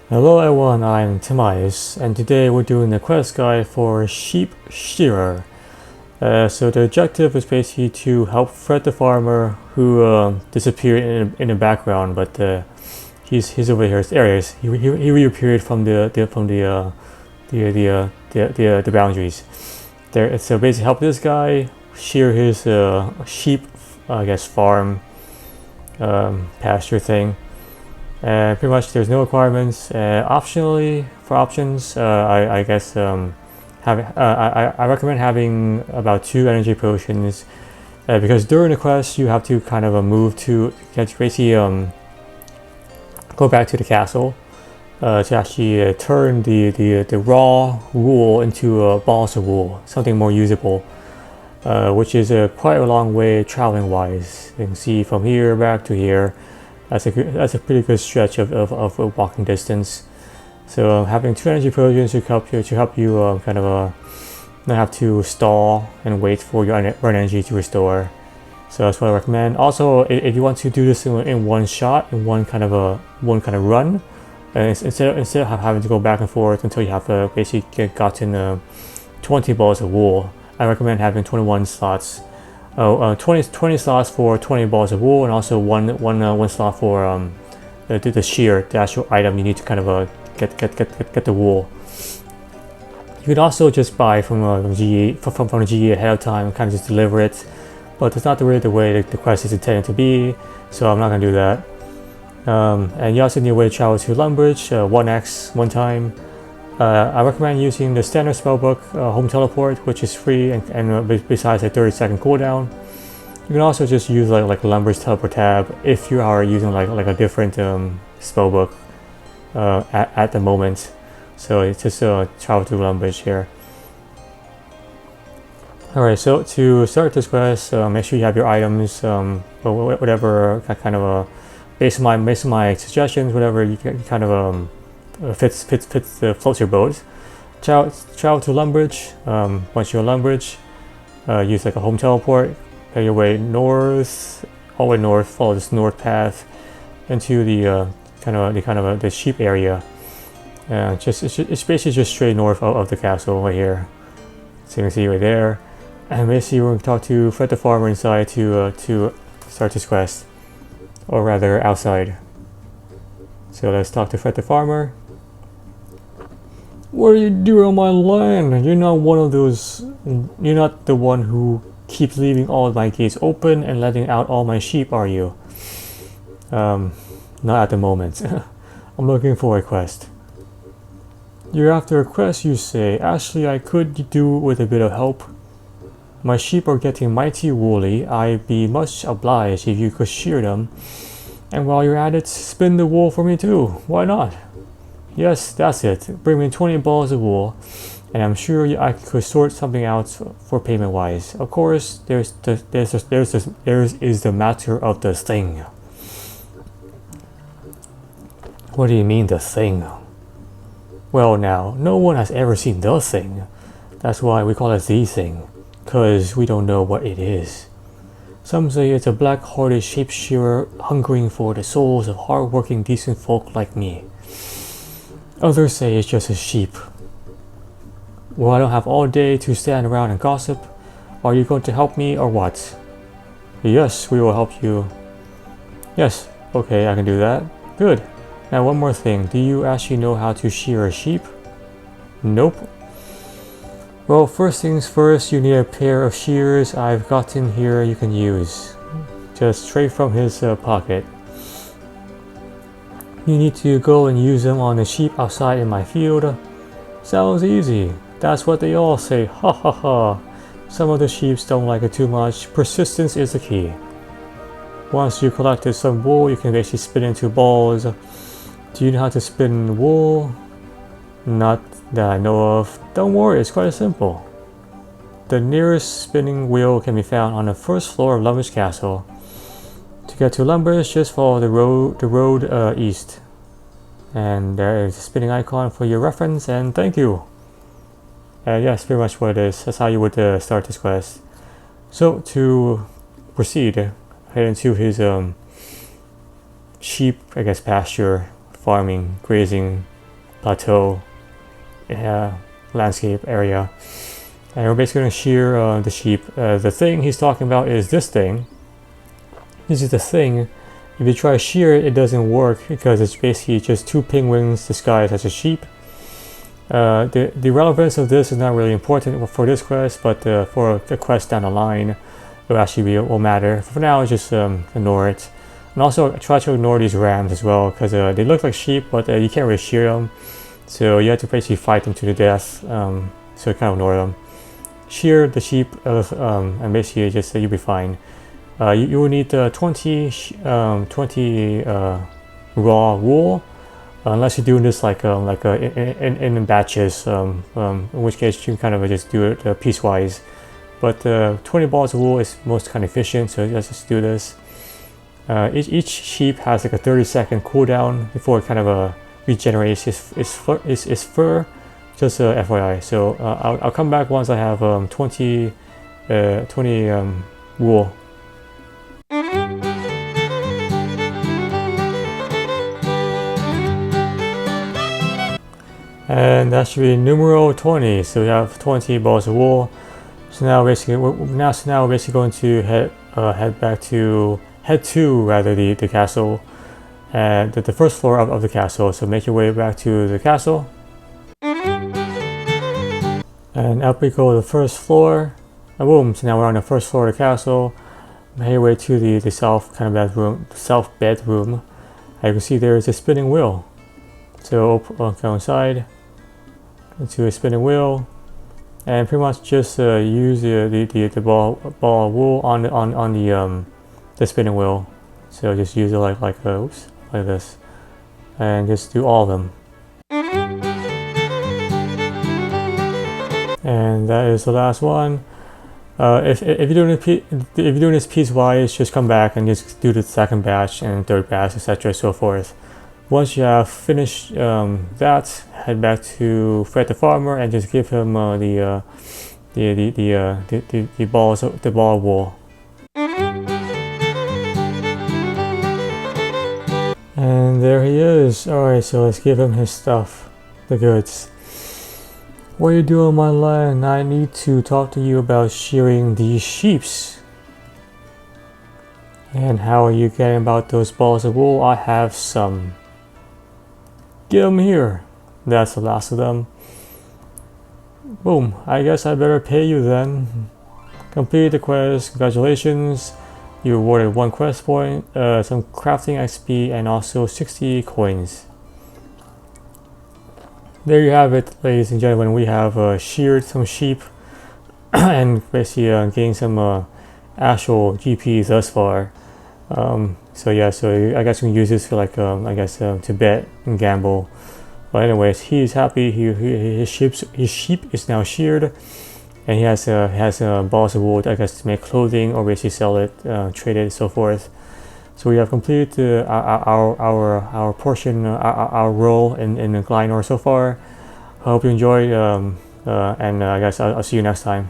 Hello everyone, I'm Timaeus, and today we're doing the quest guide for Sheep Shearer. So the objective is basically to help Fred the farmer who disappeared in the background, but he's over here. There he is. He reappeared from the boundaries. There, so basically help this guy shear his sheep, I guess farm pasture thing. Pretty much there's no requirements. Optionally, for options, I guess I recommend having about 2 energy potions because during the quest you have to kind of move to basically go back to the castle to actually turn the raw wool into balls of wool, something more usable, which is quite a long way traveling wise. You can see from here back to here. That's a pretty good stretch of walking distance. So having 2 energy potions to help you kind of not have to stall and wait for your run energy to restore. So that's what I recommend. Also, if you want to do this in one shot, in one kind of run, instead of having to go back and forth until you have basically gotten 20 balls of wool, I recommend having 21 slots. 20 slots for 20 balls of wool, and also one slot for the shear, the actual item you need to kind of get the wool. You can also just buy from the GE ahead of time and kind of just deliver it, but it's not really the way the quest is intended to be, so I'm not gonna do that. And you also need a way to travel to Lumbridge 1x one time. I recommend using the standard spellbook home teleport, which is free and besides a 30-second cooldown. You can also just use like Lumbridge teleport tab if you are using like a different spellbook at the moment. So it's just travel to Lumbridge here. Alright, so to start this quest, make sure you have your items, whatever kind of based on my suggestions, whatever you kind of floats your boat. Travel to Lumbridge. Once you're in Lumbridge, use like a home teleport. Make your way north, all the way north. Follow this north path into the the sheep area. It's basically just straight north of the castle right here. So you can see right there. And basically we're going to talk to Fred the farmer inside to start this quest, or rather outside. So let's talk to Fred the farmer. What are you doing on my land? You're not one of those. You're not the one who keeps leaving all my gates open and letting out all my sheep, are you? Not at the moment. I'm looking for a quest. You're after a quest, you say? Actually, I could do with a bit of help. My sheep are getting mighty woolly. I'd be much obliged if you could shear them. And while you're at it, spin the wool for me too. Why not? Yes, that's it. Bring me 20 balls of wool, and I'm sure I could sort something out for payment-wise. Of course, there is the matter of the thing. What do you mean, the thing? Well, now, no one has ever seen the thing. That's why we call it the thing, 'cause we don't know what it is. Some say it's a black-hearted sheep shearer hungering for the souls of hard-working, decent folk like me. Others say it's just a sheep. Well, I don't have all day to stand around and gossip. Are you going to help me or what? Yes, we will help you. Yes, okay, I can do that. Good. Now one more thing. Do you actually know how to shear a sheep? Nope. Well, first things first, you need a pair of shears I've gotten here you can use. Just straight from his pocket. You need to go and use them on the sheep outside in my field. Sounds easy. That's what they all say. Ha ha ha. Some of the sheep don't like it too much. Persistence is the key. Once you collected some wool, you can basically spin into balls. Do you know how to spin wool? Not that I know of. Don't worry, it's quite simple. The nearest spinning wheel can be found on the first floor of Lumbridge Castle. To get to Lumbridge, just follow the road east. And there is a spinning icon for your reference, and thank you. Yes, pretty much what it is. That's how you would start this quest. So to proceed, head into his sheep, I guess, pasture, farming, grazing plateau landscape area. And we're basically going to shear the sheep. The thing he's talking about is this thing. This is the thing. If you try to shear it, it doesn't work because it's basically just two penguins disguised as a sheep. The relevance of this is not really important for this quest, but for the quest down the line, it will actually will matter. For now, just ignore it. And also try to ignore these rams as well, because they look like sheep, but you can't really shear them. So you have to basically fight them to the death. So kind of ignore them. Shear the sheep, and basically just you'll be fine. You will need 20 raw wool, unless you're doing this in batches, in which case you can kind of just do it piecewise. But 20 balls of wool is most kind of efficient, so let's just do this. Each sheep has like a 30-second cooldown before it kind of regenerates its fur. Just FYI. So I'll come back once I have 20 wool. And that should be numero 20. So we have 20 balls of wool. So now basically we're going to head to the castle, and the first floor of the castle. So make your way back to the castle. And up we go to the first floor, and boom, so now we're on the first floor of the castle. Make your way to the south bedroom. As you can see, there is a spinning wheel. So go inside into a spinning wheel, and pretty much just use the ball of wool on the spinning wheel. So just use it like this, and just do all of them. And that is the last one. If you're doing this piecewise, just come back and just do the second batch and third batch, etc. so forth. Once you have finished that, head back to Fred the farmer and just give him the ball of wool. And there he is. Alright, so let's give him his stuff, the goods. What are you doing on my land? I need to talk to you about shearing these sheeps. And how are you getting about those balls of wool? I have some. Get them here. That's the last of them. Boom. I guess I better pay you then. Complete the quest. Congratulations. You awarded 1 quest point, some crafting XP, and also 60 coins. There you have it, ladies and gentlemen. We have sheared some sheep and basically gained some actual GPs thus far. So yeah, so I guess we can use this for like to bet and gamble. But anyways, he's happy. His sheep is now sheared, and he has balls of wool, I guess, to make clothing or basically sell it, trade it, so forth. So we have completed our portion, our role in Glenor so far. I hope you enjoyed, and I guess I'll see you next time.